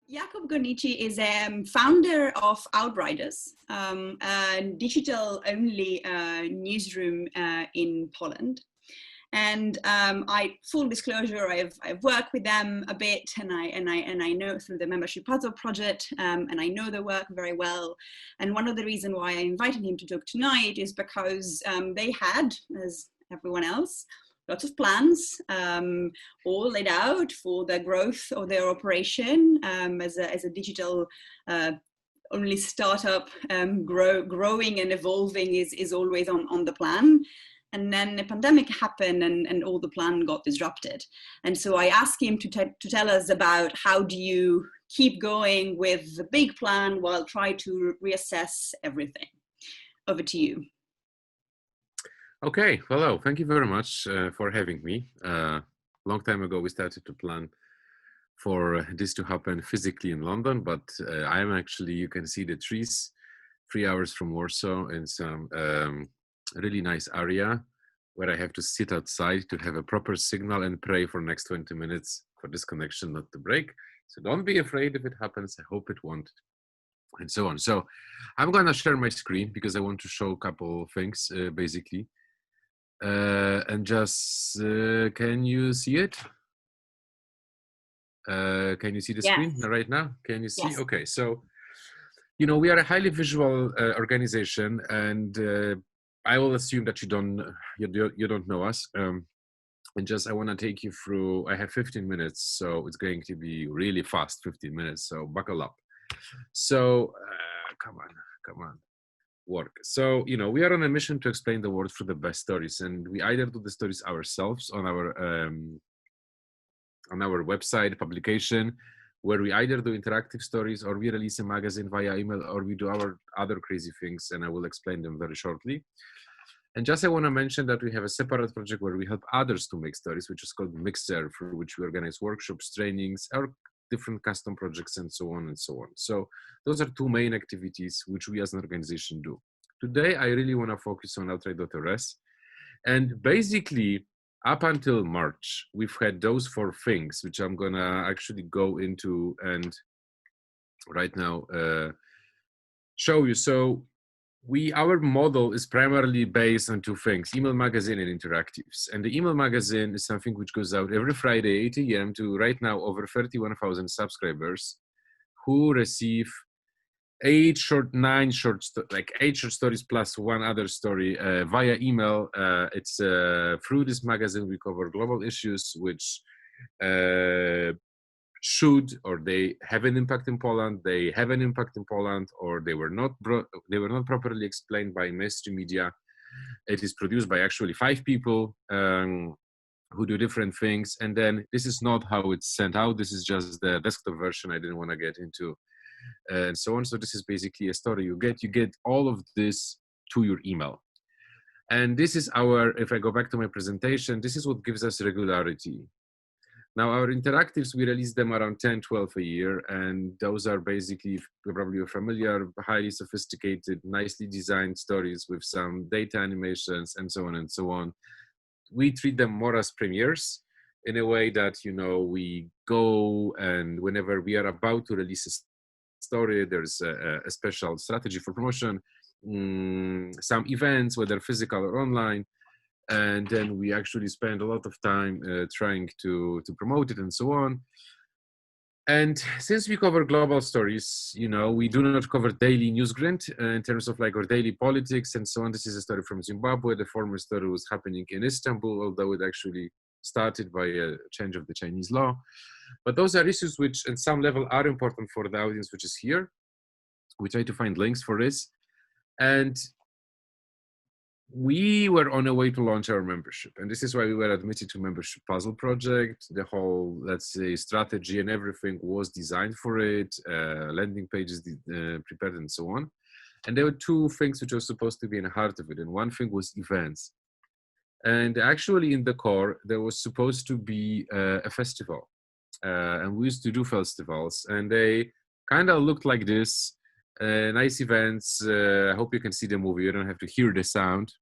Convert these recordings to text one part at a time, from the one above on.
Jakub Gornicki is a founder of Outriders, a digital-only newsroom in Poland. And full disclosure, I've worked with them a bit, and I know through the membership puzzle project, and I know the work very well. And one of the reasons why I invited him to talk tonight is because they had, as everyone else, lots of plans, all laid out for the growth of their operation as a digital only startup. Growing and evolving is always on the plan. And then the pandemic happened and all the plan got disrupted. And so I asked him to tell us about how do you keep going with the big plan while try to reassess everything. Over to you. Okay, hello. Thank you very much for having me. Long time ago, we started to plan for this to happen physically in London, but I am actually, you can see the trees 3 hours from Warsaw in some really nice area where I have to sit outside to have a proper signal and pray for next 20 minutes for this connection not to break. So don't be afraid if it happens. I hope it won't, and so on. So I'm going to share my screen because I want to show a couple of things, basically. And just, can you see it? Can you see the screen right now? Can you see? Yes. Okay, so, you know, we are a highly visual organization, and I will assume that you don't know us. And just, I want to take you through, I have 15 minutes, so it's going to be really fast 15 minutes, so buckle up. So, come on. Work. So, you know, we are on a mission to explain the world through the best stories, and we either do the stories ourselves on our website publication, where we either do interactive stories, or we release a magazine via email, or we do our other crazy things, and I will explain them very shortly. And just I want to mention that we have a separate project where we help others to make stories, which is called Mixer, for which we organize workshops, trainings, or different custom projects, and so on and so on. So those are two main activities which we as an organization do. Today, I really want to focus on Outriders. And basically, up until March, we've had those 4 things, which I'm going to actually go into and right now show you. So our model is primarily based on 2 things: email magazine and interactives. And the email magazine is something which goes out every Friday, 8 a.m. to right now over 31,000 subscribers who receive 8 short stories plus 1 other story via email. It's through this magazine we cover global issues which should, or they have an impact in Poland, they have an impact in Poland, or they were not properly explained by mainstream media. It is produced by actually 5 people who do different things, and then this is not how it's sent out. This is just the desktop version. I didn't want to get into and so on. So this is basically a story you get all of this to your email. And this is if I go back to my presentation, this is what gives us regularity. Now, our interactives, we release them around 10, 12 a year, and those are basically, probably you're familiar, highly sophisticated, nicely designed stories with some data animations and so on and so on. We treat them more as premieres in a way that, you know, we go and whenever we are about to release a story, there's a special strategy for promotion, some events, whether physical or online. And then we actually spend a lot of time trying to promote it and so on. And since we cover global stories, you know, we do not cover daily newsgrind in terms of like our daily politics and so on. This is a story from Zimbabwe. The former story was happening in Istanbul, although it actually started by a change of the Chinese law. But those are issues which at some level are important for the audience, which is here. We try to find links for this. And we were on a way to launch our membership, and this is why we were admitted to membership puzzle project. The whole, let's say, strategy and everything was designed for it, landing pages prepared and so on. And there were 2 things which were supposed to be in the heart of it, and one thing was events. And actually in the core, there was supposed to be a festival, and we used to do festivals, and they kind of looked like this. Nice events. I hope you can see the movie. You don't have to hear the sound.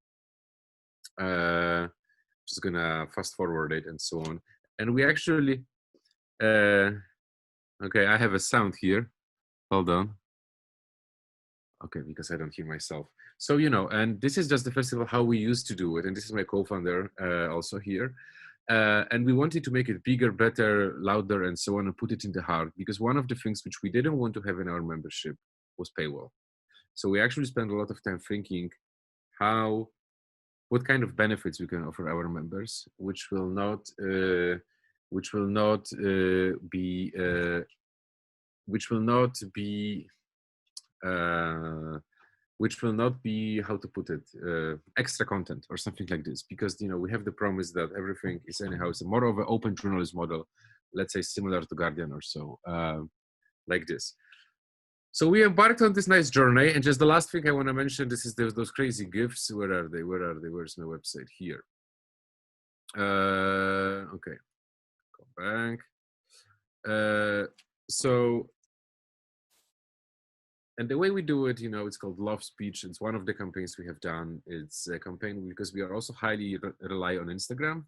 Just gonna fast forward it and so on. And we actually Okay, I have a sound here. Hold on. Okay, because I don't hear myself. So, and this is just the festival how we used to do it. And this is my co-founder also here. And we wanted to make it bigger, better, louder, and so on, and put it in the heart. Because one of the things which we didn't want to have in our membership was paywall. So we actually spent a lot of time thinking what kind of benefits we can offer our members, which will not be how to put it, extra content or something like this, because we have the promise that everything is anyhow, it's more of an open journalism model, let's say similar to Guardian or so, like this. So we embarked on this nice journey, and just the last thing I want to mention, this is those crazy gifts. Where are they? Where's my website? Here. Okay, go back. So, and the way we do it, it's called Love Speech. It's one of the campaigns we have done. It's a campaign because we are also highly rely on Instagram.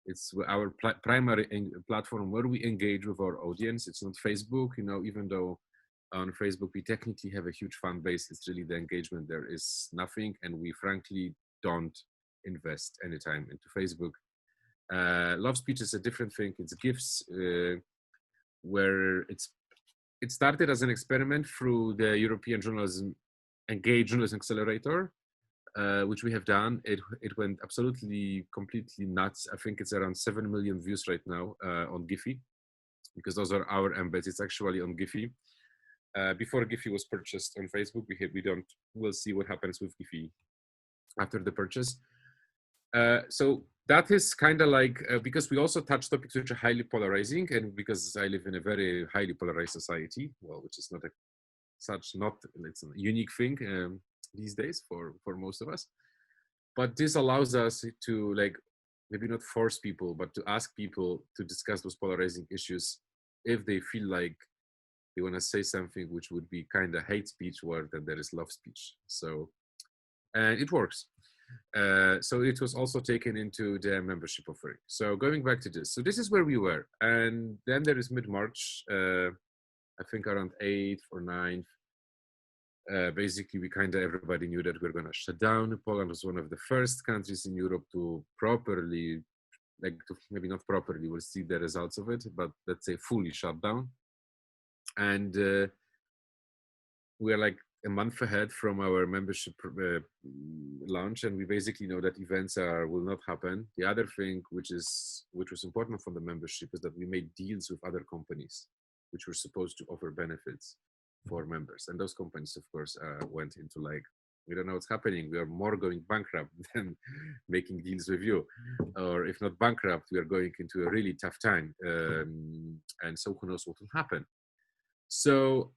It's our primary platform where we engage with our audience. It's not Facebook, even though on Facebook we technically have a huge fan base. It's really the engagement there is nothing, and we frankly don't invest any time into Facebook. Love Speech is a different thing. It's gifts, where it started as an experiment through the European Engaged Journalism Accelerator, which we have done. It went absolutely, completely nuts. I think it's around 7 million views right now on Giphy, because those are our embeds. It's actually on Giphy. Before Giphy was purchased on Facebook, we'll see what happens with Giphy after the purchase. So that is kind of like, because we also touch topics which are highly polarizing, and because I live in a very highly polarized society, which is it's a unique thing these days for most of us. But this allows us to, like, maybe not force people, but to ask people to discuss those polarizing issues if they feel like they want to say something which would be kind of hate speech, where then there is love speech. So, and it works. So it was also taken into the membership offering. So going back to this, so this is where we were. And then there is mid-March, I think around 8th or 9th, basically everybody knew that we're going to shut down. Poland was one of the first countries in Europe to properly, maybe not properly, we'll see the results of it, but let's say fully shut down. And we are like a month ahead from our membership launch, and we basically know that events will not happen. The other thing which was important for the membership is that we made deals with other companies which were supposed to offer benefits for members, and those companies of course went into like, we don't know what's happening, we are more going bankrupt than making deals with you, or if not bankrupt, we are going into a really tough time, and so who knows what will happen. So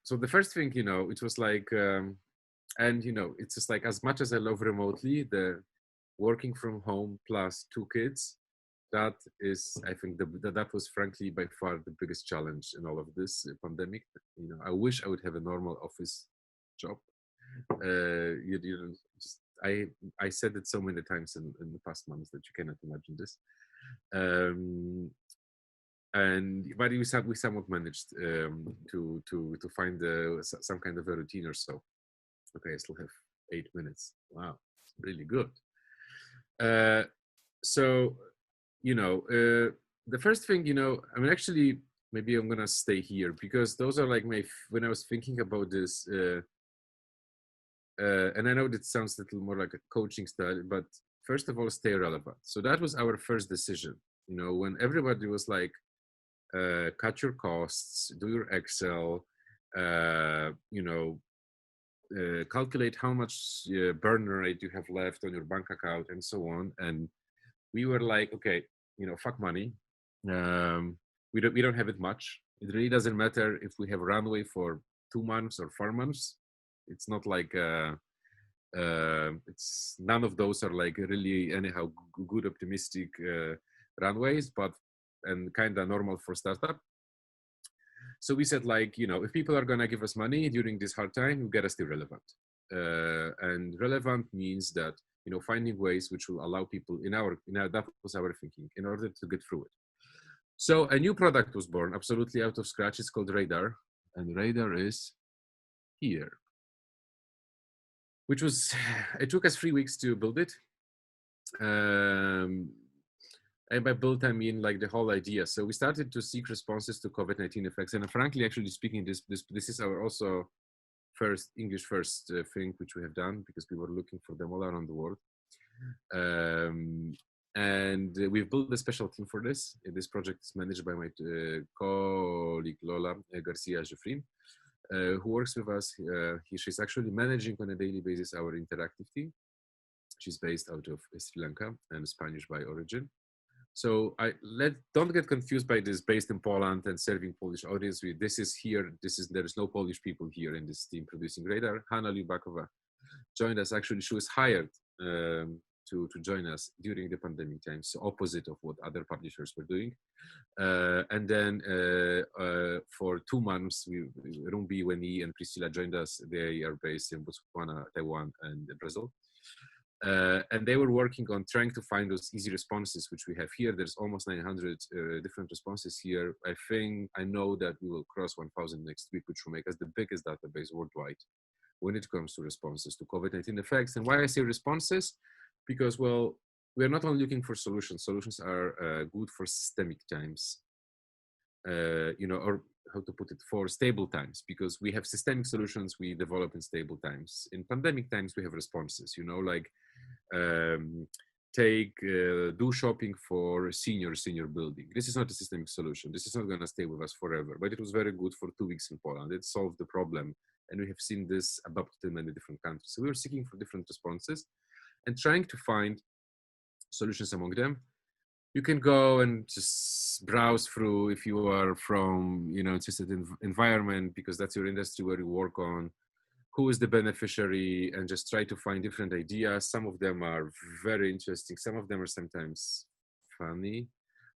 so the first thing, it was like, and it's just like, as much as I love remotely, the working from home plus 2 kids, that is, I think that was frankly by far the biggest challenge in all of this pandemic. I wish I would have a normal office job. I said it so many times in the past months that you cannot imagine this. But we somewhat managed to find some kind of a routine or so. Okay, I still have 8 minutes. Wow, it's really good. So the first thing, actually, maybe I'm gonna stay here, because those are like when I was thinking about this, and I know that sounds a little more like a coaching style, but first of all, stay relevant. So that was our first decision. When everybody was like, cut your costs, do your Excel, calculate how much burn rate you have left on your bank account and so on. And we were like, okay, fuck money. We don't have it much. It really doesn't matter if we have runway for 2 months or 4 months. It's not like it's none of those are like really anyhow good optimistic runways, and kind of normal for startup. So we said, like, if people are gonna give us money during this hard time, we gotta stay relevant. And relevant means that finding ways which will allow people that was our thinking, in order to get through it. So a new product was born, absolutely out of scratch. It's called Radar, and Radar is here, which was, it took us 3 weeks to build it. And by build, I mean like the whole idea. So we started to seek responses to COVID-19 effects. And frankly, actually speaking, this is our also first English thing which we have done, because we were looking for them all around the world. And we've built a special team for this. This project is managed by my colleague Lola Garcia-Jeffrin, who works with us. She's actually managing on a daily basis our interactive team. She's based out of Sri Lanka and Spanish by origin. So don't get confused by this based in Poland and serving Polish audience. There is no Polish people here in this team producing Radar. Hanna Lubakova joined us. Actually, she was hired to join us during the pandemic times, so opposite of what other publishers were doing. And then for 2 months, Rumbi, Weni, and Priscilla joined us. They are based in Botswana, Taiwan, and Brazil. And they were working on trying to find those easy responses, which we have here. There's almost 900 different responses here. I know that we will cross 1,000 next week, which will make us the biggest database worldwide when it comes to responses to COVID-19 effects. And why I say responses? Because, well, we're not only looking for solutions. Solutions are good for systemic times, or how to put it, for stable times, because we have systemic solutions we develop in stable times. In pandemic times, we have responses, like do shopping for senior building. This is not a systemic solution. This is not going to stay with us forever, but it was very good for 2 weeks in Poland. It solved the problem. And we have seen this adopted in many different countries. So we were seeking for different responses and trying to find solutions among them. You can go and just browse through if you are from, interested in environment, because that's your industry where you work on, who is the beneficiary, and just try to find different ideas. Some of them are very interesting. Some of them are sometimes funny,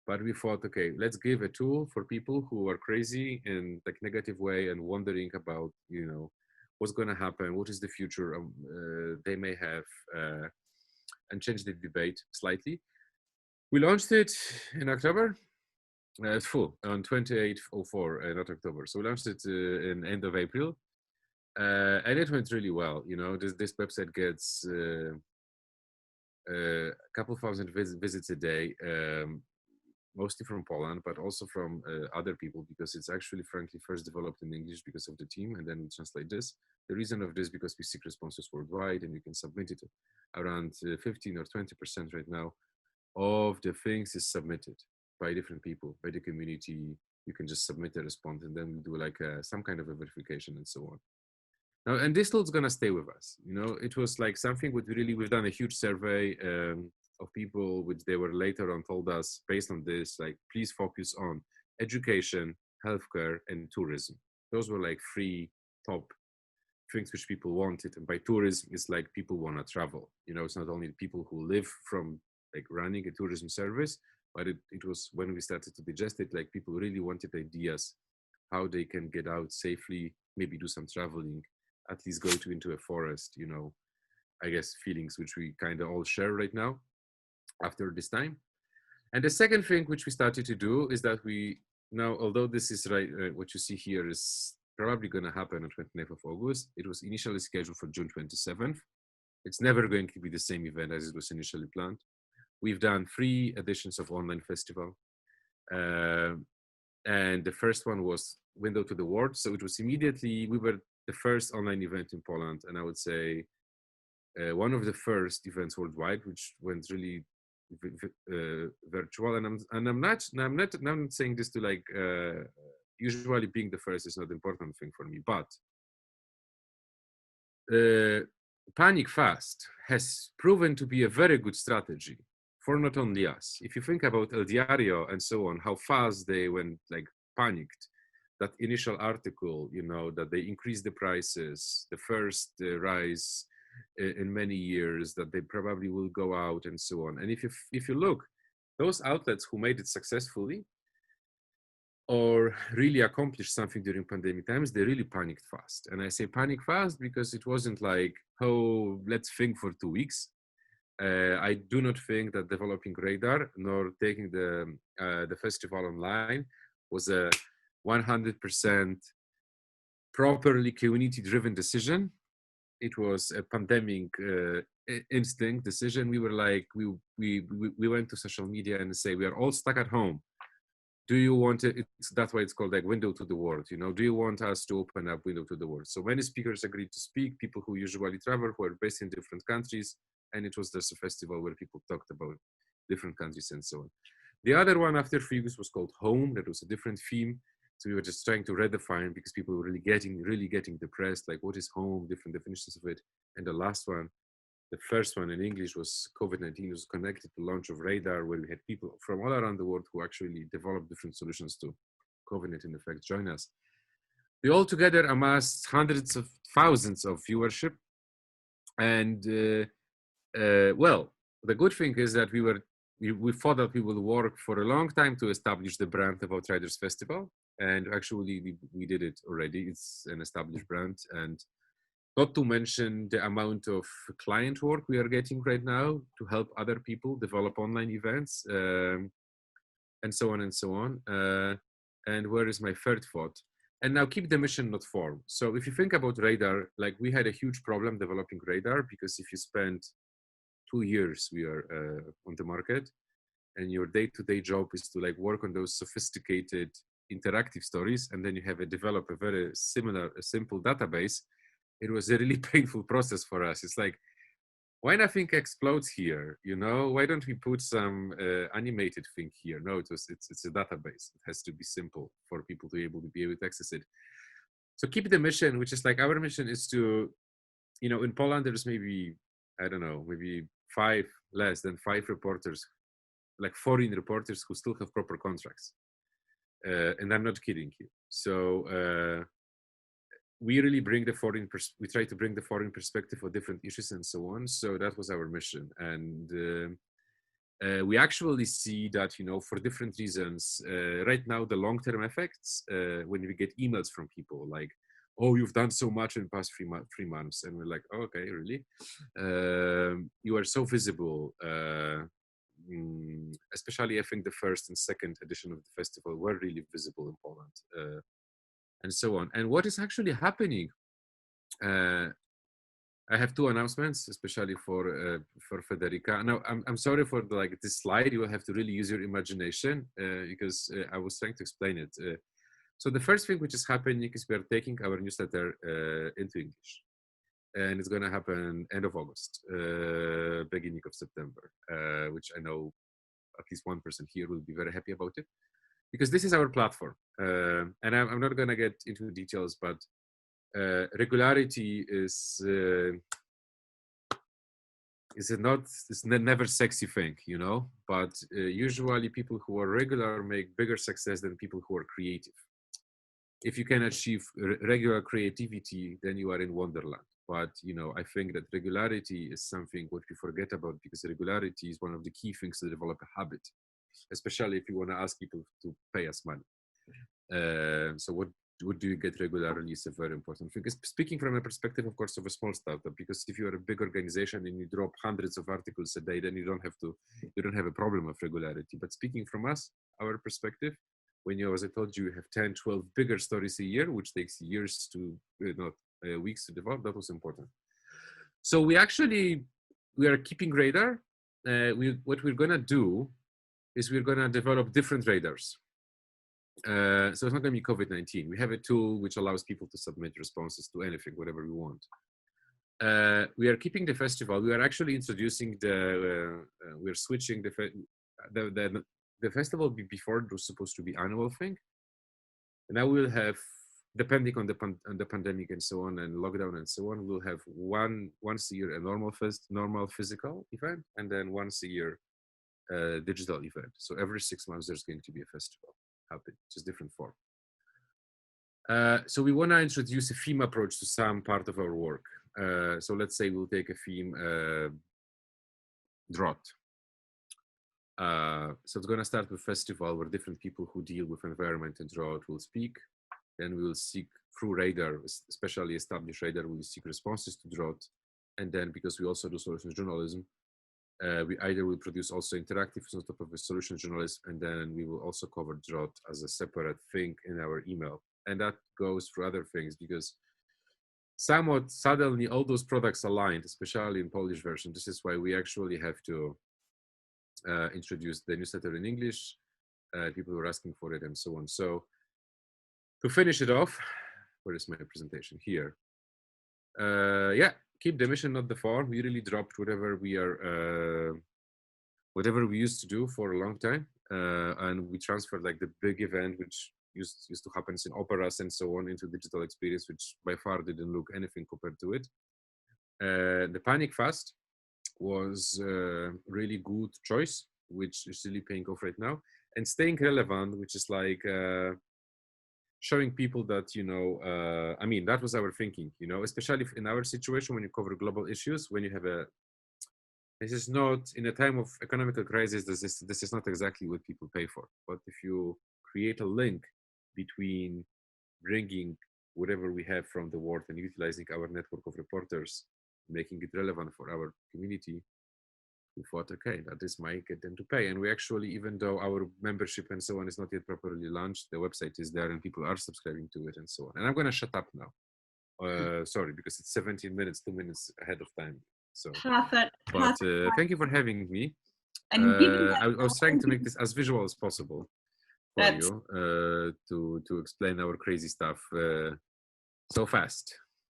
but we thought, okay, let's give a tool for people who are crazy in like negative way and wondering about, what's going to happen, what is the future they may have, and change the debate slightly. We launched it in October, on 28/04, not October. So we launched it in end of April, and it went really well. This website gets a couple thousand visits a day, mostly from Poland, but also from other people, because it's actually, frankly, first developed in English because of the team, and then we translate this. The reason of this, because we seek responses worldwide, and you can submit it. Around 15 or 20% right now of the things is submitted by different people, by the community. You can just submit a response, and then we do like some kind of a verification and so on. Now, and this tool's gonna stay with us. It was like something we've done a huge survey of people, which they were later on told us, based on this, like, please focus on education, healthcare, and tourism. Those were like 3 top things which people wanted. And by tourism, it's like people want to travel. It's not only people who live from like running a tourism service, but it was, when we started to digest it, like people really wanted ideas how they can get out safely, maybe do some traveling, at least go into a forest, I guess feelings which we kind of all share right now after this time. And the second thing which we started to do is that we now, although this is what you see here is probably going to happen on 29th of August, it was initially scheduled for June 27th. It's never going to be the same event as it was initially planned. We've done 3 editions of online festival. And the first one was Window to the World. So it was immediately, we were the first online event in Poland. And I would say one of the first events worldwide, which went really virtual. And I'm not saying this to like, usually being the first is not an important thing for me, but panic fast has proven to be a very good strategy for not only us. If you think about El Diario and so on, how fast they went like panicked, that initial article, that they increased the prices, the first rise in many years, that they probably will go out and so on. And if you look, those outlets who made it successfully or really accomplished something during pandemic times, they really panicked fast. And I say panic fast because it wasn't like, oh, let's think for 2 weeks. I do not think that developing Radar nor taking the festival online was a 100% properly community-driven decision. It was a pandemic instinct decision. We were like, we went to social media and say, we are all stuck at home. Do you want it? That's why it's called like window to the world. You know, do you want us to open up window to the world? So many speakers agreed to speak, people who usually travel, who are based in different countries. And it was just a festival where people talked about different countries and so on. The other one after 3 weeks was called Home. That was a different theme. So we were just trying to redefine because people were really getting depressed. Like, what is home? Different definitions of it. And the last one, the first one in English, was COVID-19. Was connected to launch of Radar, where we had people from all around the world who actually developed different solutions to COVID-19 effects join us. They all together amassed hundreds of thousands of viewership. And well, the good thing is that we thought that we will work for a long time to establish the brand of Outriders Festival. And actually we did it already. It's an established brand. And not to mention the amount of client work we are getting right now to help other people develop online events, and so on and so on. And where is my third thought? And now keep the mission, not form. So if you think about Radar, like we had a huge problem developing Radar, because if you spend 2 years we are on the market, and your day-to-day job is to like work on those sophisticated interactive stories, and then you have develop a very simple database. It was a really painful process for us. It's like, why nothing explodes here? You know, why don't we put some animated thing here? No, it's a database. It has to be simple for people to be able to access it. So keep the mission, which is like, our mission is to, you know, in Poland there's maybe, I don't know, maybe less than five reporters, like foreign reporters who still have proper contracts. And I'm not kidding you. So we really bring we try to bring the foreign perspective of different issues and so on. So that was our mission. And we actually see that, you know, for different reasons, right now, the long-term effects, when we get emails from people like, oh, you've done so much in the past 3 months. And we're like, oh, okay, really? You are so visible. Especially, I think the first and second edition of the festival were really visible in Poland, and so on. And what is actually happening? I have 2 announcements, especially for Federica. Now, I'm sorry for this slide. You will have to really use your imagination because I was trying to explain it. So the first thing which is happening is we are taking our newsletter into English. And it's going to happen end of August, beginning of September, which I know at least one person here will be very happy about it, because this is our platform. And I'm not going to get into the details, but regularity is never sexy thing, you know. But usually people who are regular make bigger success than people who are creative. If you can achieve regular creativity, then you are in Wonderland. But, you know, I think that regularity is something what we forget about, because regularity is one of the key things to develop a habit, especially if you want to ask people to pay us money. So what do you get regularly is a very important thing. Speaking from a perspective, of course, of a small startup, because if you're a big organization and you drop hundreds of articles a day, then you don't have a problem of regularity. But speaking from our perspective, when you, as I told you, you have 10, 12 bigger stories a year, which takes years to, not weeks to develop, that was important. So we are keeping Radar. What we're gonna do is we're gonna develop different radars. So it's not gonna be COVID-19. We have a tool which allows people to submit responses to anything, whatever we want. We are keeping the festival. We are actually introducing we're switching the festival before it was supposed to be annual thing. And now we'll have, depending on the pandemic and so on, and lockdown and so on, we'll have once a year a normal physical event, and then once a year digital event. So every 6 months there's going to be a festival happening, just different form. So we want to introduce a theme approach to some part of our work. So let's say we'll take a theme, drought. So it's going to start with festival where different people who deal with environment and drought will speak. Then we will seek through Radar, especially established Radar, we will seek responses to drought. And then, because we also do solutions journalism, We either will produce also interactive on top of a solution journalist, and then we will also cover drought as a separate thing in our email. And that goes for other things, because somewhat suddenly all those products aligned, especially in Polish version. This is why we actually have to introduce the newsletter in English. People were asking for it and so on. So to finish it off, where is my presentation? Here. Yeah, keep the mission, not the form. We really dropped whatever we are, whatever we used to do for a long time, and we transferred like the big event, which used to happen in operas and so on, into digital experience, which by far didn't look anything compared to it. The Panic Fast was a really good choice, which is really paying off right now, and staying relevant, which is like showing people that, you know, I mean, that was our thinking, you know, especially in our situation when you cover global issues, when you have a, this is not in a time of economical crisis, this is not exactly what people pay for. But if you create a link between bringing whatever we have from the world and utilizing our network of reporters, making it relevant for our community, we thought, okay, that this might get them to pay. And we actually, even though our membership and so on is not yet properly launched, the website is there and people are subscribing to it and so on. And I'm going to shut up now. Sorry, because it's 17 minutes, 2 minutes ahead of time. So, Perfect. but thank you for having me. And given that, I was trying to make this as visual as possible for you, to explain our crazy stuff so fast.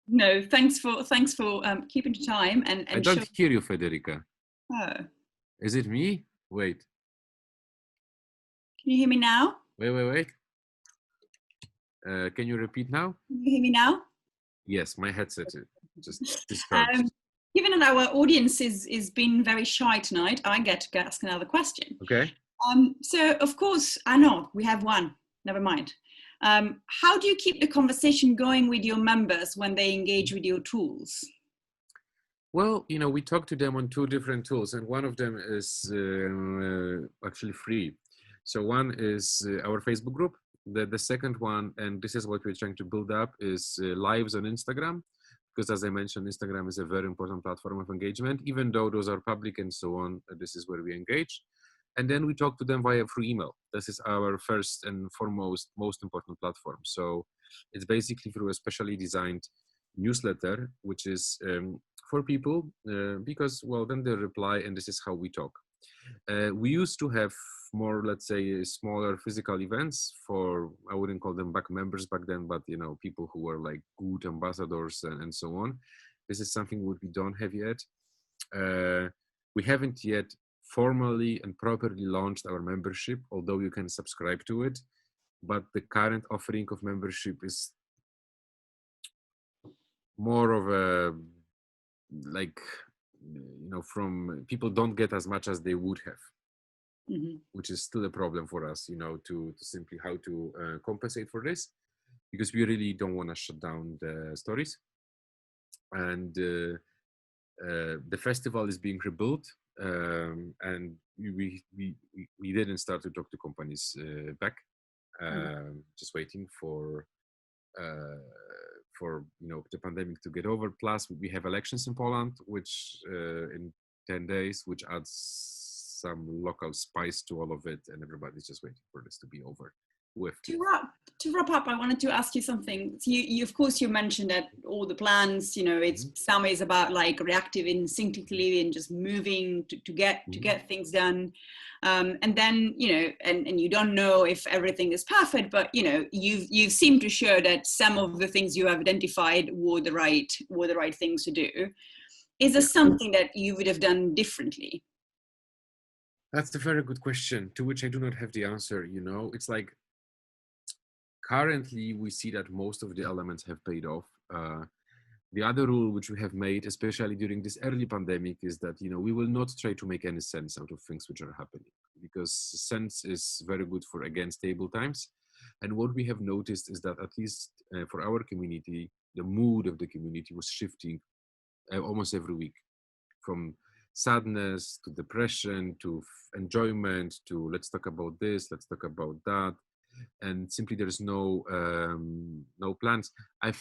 No, thanks for keeping the time and I don't hear you, Federica. Oh. Is it me? Wait. Can you hear me now? Wait. Can you repeat now? Can you hear me now? Yes, my headset just discharged. Given that our audience is been very shy tonight, I get to ask another question. Okay. So of course, I know we have one. Never mind. How do you keep the conversation going with your members when they engage with your tools? Well, you know, we talk to them on 2 different tools, and one of them is actually free. So one is our Facebook group. The second one, and this is what we're trying to build up, is lives on Instagram. Because as I mentioned, Instagram is a very important platform of engagement. Even though those are public and so on, this is where we engage. And then we talk to them via free email. This is our first and foremost, most important platform. So it's basically through a specially designed newsletter, which is for people, because, well, then they reply, and this is how we talk. We used to have more, let's say, smaller physical events for, I wouldn't call them back members back then, but, you know, people who were like good ambassadors and so on. This is something we don't have yet. We haven't yet formally and properly launched our membership, although you can subscribe to it. But the current offering of membership is more of a, like, you know, from people don't get as much as they would have. Mm-hmm. Which is still a problem for us, you know, to simply how to compensate for this, because we really don't want to shut down the stories. And the festival is being rebuilt, and we didn't start to talk to companies back, just waiting for you know, the pandemic to get over. Plus, we have elections in Poland, which in 10 days, which adds some local spice to all of it, and everybody's just waiting for this to be over with. To wrap up, I wanted to ask you something. So you of course, you mentioned that all the plans, you know, it's some is about like reactive instinctively and just moving to get things done. And then, you know, and you don't know if everything is perfect, but, you know, you've seemed to show that some of the things you have identified were the right things to do. Is there something that you would have done differently? That's a very good question, to which I do not have the answer. You know, it's like, currently we see that most of the elements have paid off. The other rule which we have made, especially during this early pandemic, is that, you know, we will not try to make any sense out of things which are happening, because sense is very good for, again, stable times. And what we have noticed is that, at least for our community, the mood of the community was shifting almost every week, from sadness to depression to enjoyment to let's talk about this, let's talk about that, and simply there's no plans. I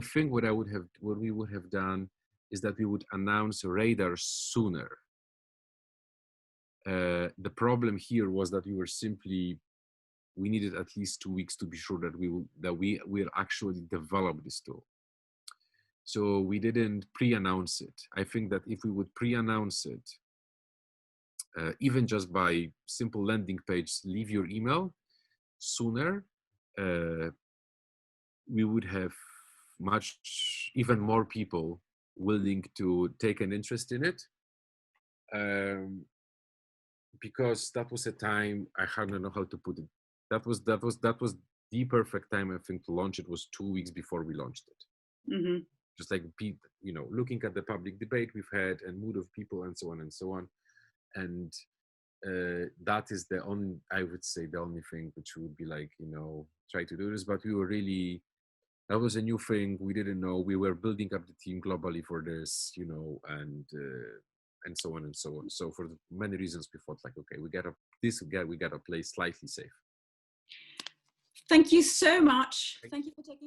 think what we would have done is that we would announce radar sooner, The problem here was that we needed at least 2 weeks to be sure that we will actually develop this tool. So we didn't pre-announce it. I think that if we would pre-announce it, even just by simple landing page, leave your email sooner, we would have even more people willing to take an interest in it. Because that was a time, I don't know how to put it. That was the perfect time, I think, to launch it. Was 2 weeks before we launched it. Mm-hmm. Just like, looking at the public debate we've had and mood of people and so on and so on. And that is I would say the only thing which would be like, try to do this. But we were really, that was a new thing. We didn't know. We were building up the team globally for this, and so on and so on. So for many reasons, we thought like, okay, we gotta play slightly safe. Thank you so much. Thank you for taking